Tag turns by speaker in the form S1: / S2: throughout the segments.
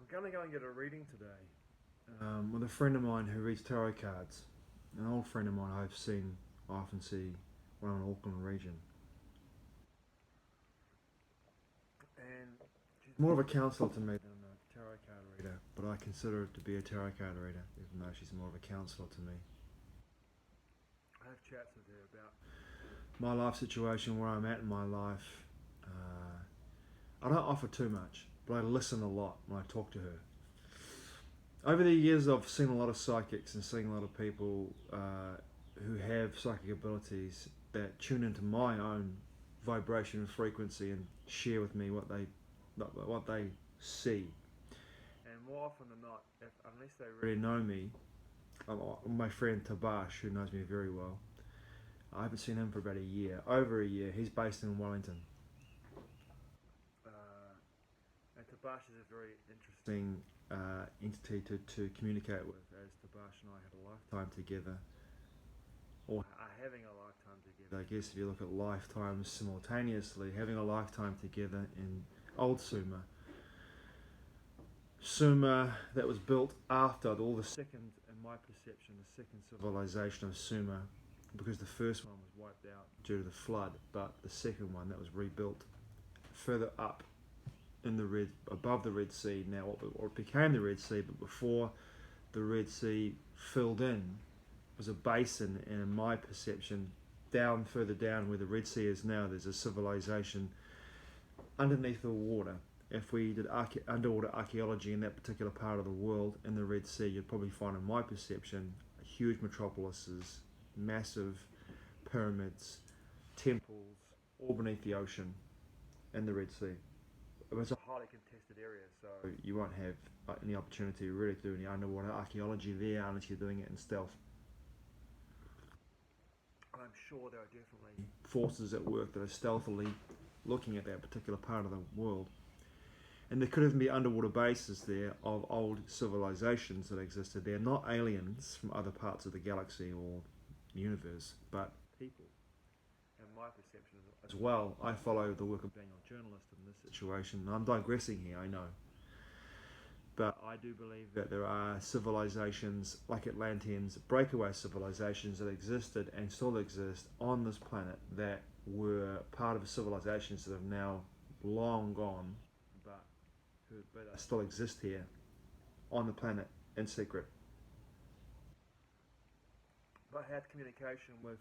S1: I'm going to go and get a reading today with a friend of mine who reads tarot cards. An old friend of mine I often see when I'm in the Auckland region. And she's more of a counsellor to me than a tarot card reader, but I consider her to be a tarot card reader, even though she's more of a counsellor to me. I have chats with her about my life situation, where I'm at in my life. I don't offer too much, but I listen a lot when I talk to her. Over the years, I've seen a lot of psychics and seen a lot of people who have psychic abilities that tune into my own vibration and frequency and share with me what they see. And more often than not, unless they really know me, my friend Tabash, who knows me very well, I haven't seen him for about a year, over a year. He's based in Wellington. And Tabash is a very interesting entity to communicate with, as Tabash and I had a lifetime together, or are having a lifetime together. I guess if you look at lifetimes simultaneously, having a lifetime together in old Suma. Suma that was built after all the second, in my perception, the second civilization of Suma, because the first one was wiped out due to the flood, but the second one that was rebuilt further up in the above the Red Sea, now what became the Red Sea, but before the Red Sea filled in, was a basin, and in my perception, further down where the Red Sea is now, there's a civilization underneath the water. If we did underwater archaeology in that particular part of the world, in the Red Sea, you'd probably find, in my perception, huge metropolises, massive pyramids, temples, all beneath the ocean in the Red Sea. It's a highly contested area, so you won't have any opportunity really to do any underwater archaeology there unless you're doing it in stealth. I'm sure there are definitely forces at work that are stealthily looking at that particular part of the world. And there could even be underwater bases there of old civilizations that existed there, not aliens from other parts of the galaxy or universe, but people. And my perception as well, I follow the work of Daniel Journalist in this situation. I'm digressing here, I know. But I do believe that there are civilizations like Atlanteans, breakaway civilizations that existed and still exist on this planet that were part of civilizations that have now long gone, but still exist here on the planet in secret. But had communication with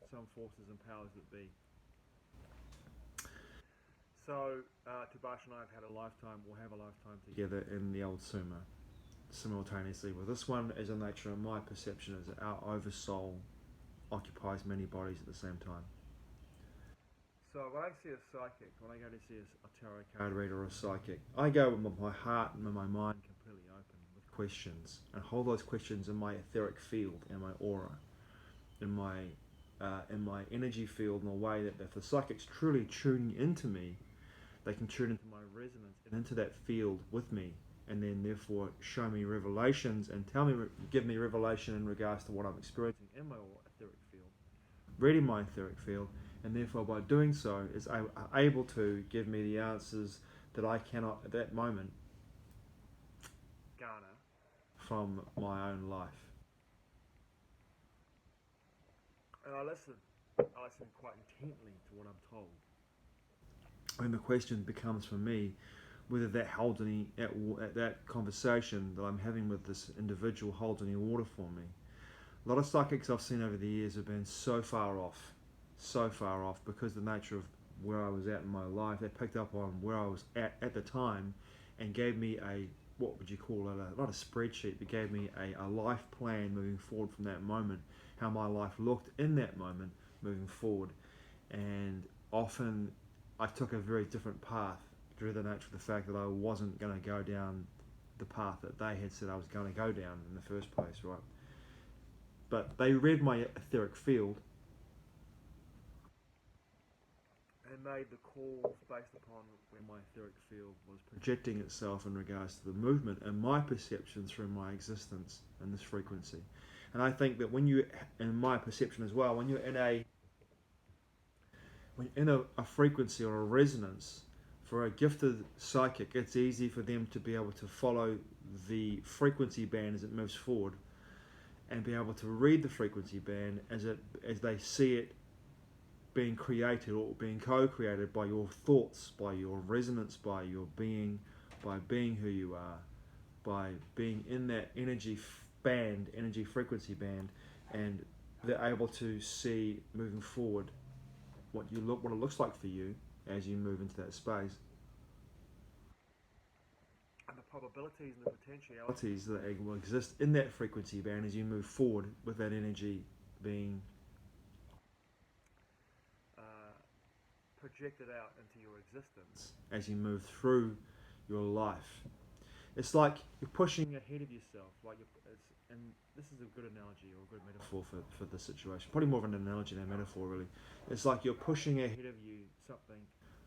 S1: some forces and powers that be. So, Tabash and I have had a lifetime, we'll have a lifetime together in the old Suma, simultaneously. Well, this one, as a nature of my perception, is our oversoul occupies many bodies at the same time. So when I see a psychic, when I go to see a tarot card reader or a psychic, I go with my heart and my mind completely open with questions, and hold those questions in my etheric field, in my aura, in my energy field, in a way that if the psychic's truly tuning into me, they can tune into my resonance and into that field with me, and then therefore show me revelations and give me revelation in regards to what I'm experiencing in my etheric field, reading my etheric field, and therefore by doing so is able to give me the answers that I cannot at that moment garner from my own life. And I listen quite intently to what I'm told. And the question becomes for me whether that holds any, at that conversation that I'm having with this individual, holds any water for me. A lot of psychics I've seen over the years have been so far off because of the nature of where I was at in my life. They picked up on where I was at the time and gave me what would you call it, not a spreadsheet, but gave me a life plan moving forward from that moment, how my life looked in that moment moving forward. And often I took a very different path due to the nature of the fact that I wasn't going to go down the path that they had said I was going to go down in the first place, right? But they read my etheric field and made the calls based upon where my etheric field was projecting itself in regards to the movement and my perception through my existence in this frequency. And I think that when you, in my perception as well, when you're in a frequency or a resonance For a gifted psychic, it's easy for them to be able to follow the frequency band as it moves forward, and be able to read the frequency band as they see it being created or being co-created by your thoughts, by your resonance, by your being, by being who you are, by being in that energy frequency band, and they're able to see moving forward what it looks like for you as you move into that space, and the probabilities and the potentialities that will exist in that frequency band as you move forward with that energy being projected out into your existence as you move through your life. It's like you're pushing ahead of yourself, and this is a good analogy or a good metaphor for the situation. Probably more of an analogy than a metaphor, really. It's like you're pushing ahead of you something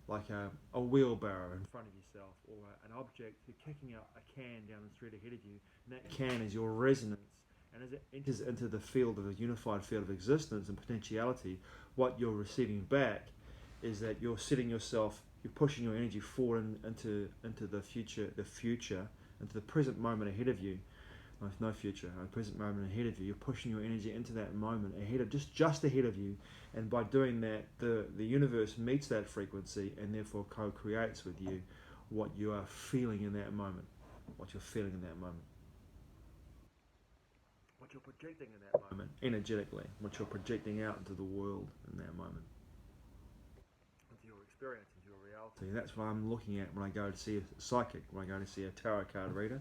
S1: like a wheelbarrow in front of yourself, or an object. You're kicking out a can down the street ahead of you, and that can is your resonance. And as it enters into the field of a unified field of existence and potentiality, what you're receiving back is that you're pushing your energy forward into the future, into the present moment ahead of you. No future, a present moment ahead of you. You're pushing your energy into that moment ahead of just ahead of you, and by doing that, the universe meets that frequency and therefore co-creates with you what you are feeling in that moment, what you're feeling in that moment, what you're projecting in that moment energetically, what you're projecting out into the world in that moment, into your experience, into your reality. That's what I'm looking at when I go to see a psychic, when I go to see a tarot card reader.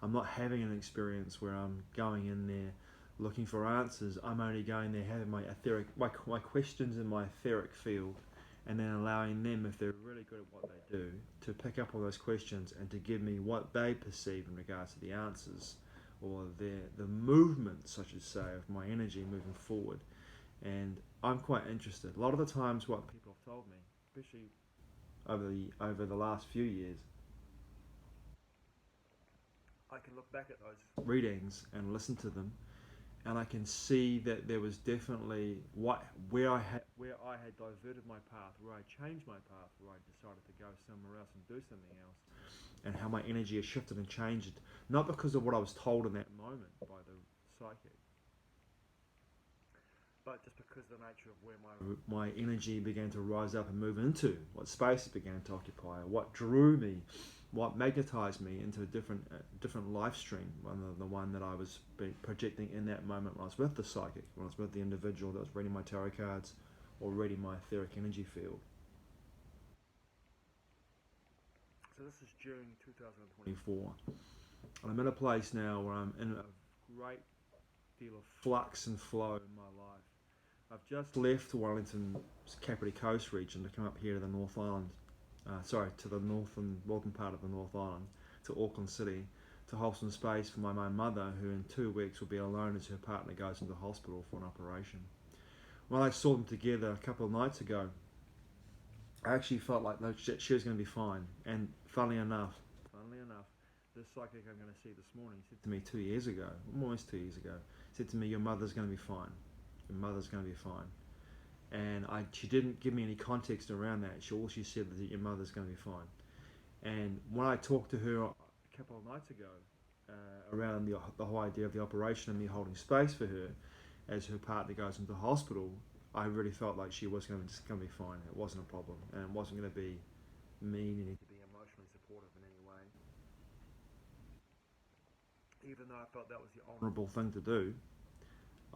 S1: I'm not having an experience where I'm going in there looking for answers. I'm only going there having my questions in my etheric field, and then allowing them, if they're really good at what they do, to pick up on those questions and to give me what they perceive in regards to the answers, or the movements, I should say, of my energy moving forward. And I'm quite interested. A lot of the times what people have told me, especially over the last few years, I can look back at those readings and listen to them, and I can see that there was definitely where I had diverted my path, where I changed my path, where I decided to go somewhere else and do something else, and how my energy has shifted and changed, not because of what I was told in that moment by the psychic, but just because of the nature of where my energy began to rise up and move into, what space it began to occupy, what drew me, what magnetized me into a different life stream, the one that I was projecting in that moment when I was with the psychic, when I was with the individual that was reading my tarot cards or reading my etheric energy field. So this is June 2024, and I'm in a place now where I'm in a great deal of flux and flow in my life. I've just left Wellington Kapiti Coast region to come up here to the North Island, to the northern part of the North Island, to Auckland City, to hold some space for my mother, who in 2 weeks will be alone as her partner goes into hospital for an operation. When I saw them together a couple of nights ago, I actually felt like she was going to be fine. And funnily enough, the psychic I'm going to see this morning said to me 2 years ago, almost 2 years ago, said to me, your mother's going to be fine. Your mother's going to be fine. And she didn't give me any context around that. All she said was that your mother's going to be fine. And when I talked to her a couple of nights ago around the whole idea of the operation and me holding space for her as her partner goes into hospital, I really felt like she was going to be fine. It wasn't a problem, and it wasn't going to be me needing to be emotionally supportive in any way. Even though I felt that was the honourable thing to do,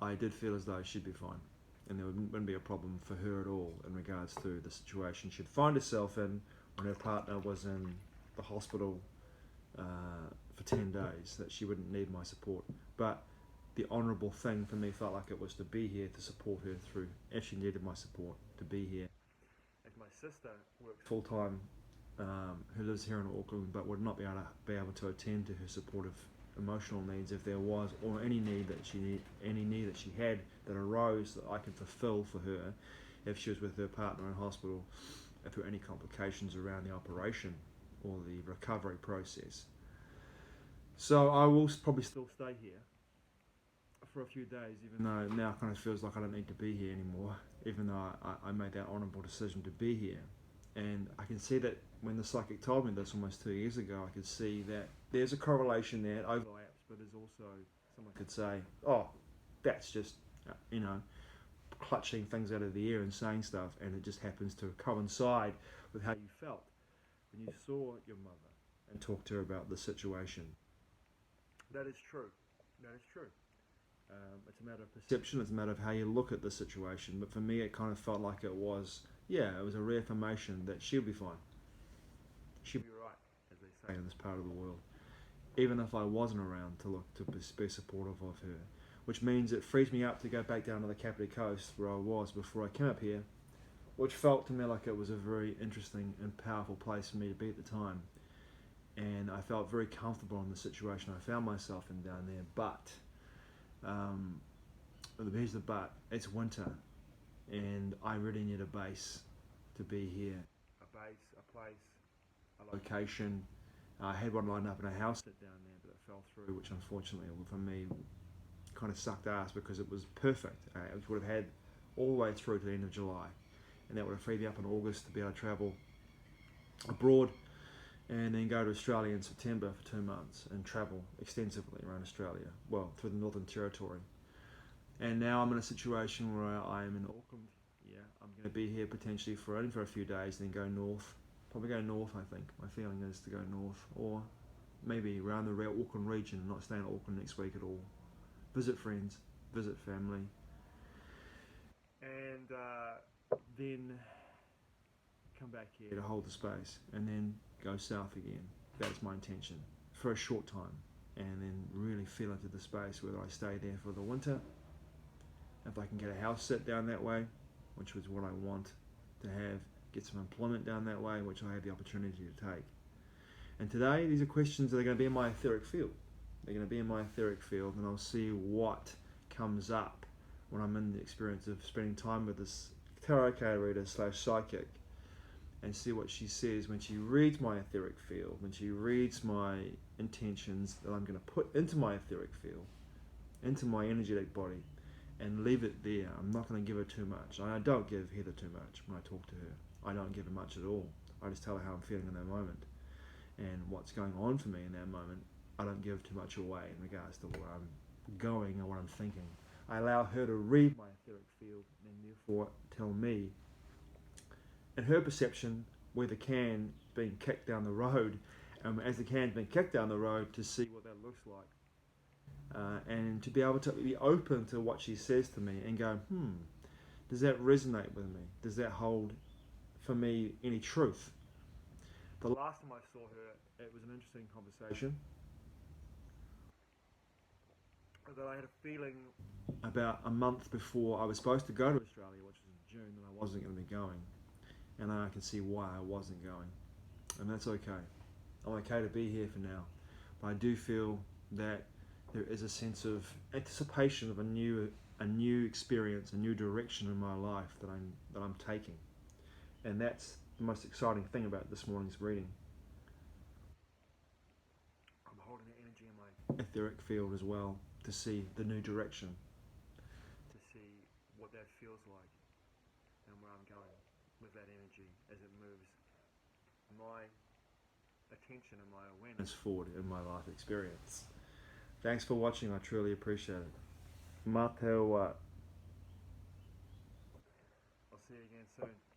S1: I did feel as though she'd be fine, and there wouldn't be a problem for her at all in regards to the situation she'd find herself in when her partner was in the hospital for 10 days, that she wouldn't need my support. But the honourable thing for me felt like it was to be here to support her through, if she needed my support, to be here. As my sister works full-time, who lives here in Auckland, but would not be able to attend to her supportive emotional needs if there was, or any need that she had that arose that I could fulfill for her if she was with her partner in hospital, through any complications around the operation or the recovery process. So I will probably still stay here for a few days, even though now it kind of feels like I don't need to be here anymore, even though I made that honourable decision to be here. And I can see that when the psychic told me this almost 2 years ago, I could see that there's a correlation there, it overlaps, but there's also, someone could say, oh, that's just, you know, clutching things out of the air and saying stuff, and it just happens to coincide with how you felt when you saw your mother and talked to her about the situation. That is true. That is true. It's a matter of perception, it's a matter of how you look at the situation, but for me it kind of felt like it was a reaffirmation that she'll be fine. She'll be right, as they say in this part of the world. Even if I wasn't around to look to be supportive of her. Which means it frees me up to go back down to the Kapiti Coast where I was before I came up here, which felt to me like it was a very interesting and powerful place for me to be at the time. And I felt very comfortable in the situation I found myself in down there, but here's the but, it's winter and I really need a base to be here. A base, a place, a location. I had one lined up in a house sit down there, but it fell through, which unfortunately for me kind of sucked ass because it was perfect. It would have had all the way through to the end of July, and that would have freed me up in August to be able to travel abroad and then go to Australia in September for 2 months and travel extensively around Australia, well, through the Northern Territory. And now I'm in a situation where I am in Auckland. Yeah, I'm going to be here potentially only for a few days, then go north. Probably go north, I think. My feeling is to go north, or maybe around the Auckland region, not stay in Auckland next week at all. Visit friends, visit family, and then come back here to hold the space, and then go south again. That's my intention for a short time, and then really feel into the space, whether I stay there for the winter, if I can get a house set down that way, which was what I want to have, get some employment down that way, which I have the opportunity to take. And today, these are questions that are going to be in my etheric field. They're going to be in my etheric field, and I'll see what comes up when I'm in the experience of spending time with this tarot card reader / psychic, and see what she says when she reads my etheric field, when she reads my intentions that I'm going to put into my etheric field, into my energetic body, and leave it there. I'm not going to give her too much. I don't give Heather too much when I talk to her. I don't give her much at all. I just tell her how I'm feeling in that moment and what's going on for me in that moment. I don't give too much away in regards to where I'm going or what I'm thinking. I allow her to read my etheric field and therefore tell me, in her perception, where the can being kicked down the road, and as the can's being kicked down the road, to see what that looks like. And to be able to be open to what she says to me and go, does that resonate with me? Does that hold for me any truth? The last time I saw her, it was an interesting conversation. That I had a feeling about a month before I was supposed to go to Australia, which was in June, that I wasn't going to be going. And I can see why I wasn't going. And that's okay. I'm okay to be here for now. But I do feel that there is a sense of anticipation of a new experience, a new direction in my life that I'm taking. And that's the most exciting thing about this morning's reading. I'm holding the energy in my etheric field as well to see the new direction, to see what that feels like and where I'm going with that energy as it moves my attention and my awareness forward in my life experience. Thanks for watching, I truly appreciate it. Mā te wā. I'll see you again soon.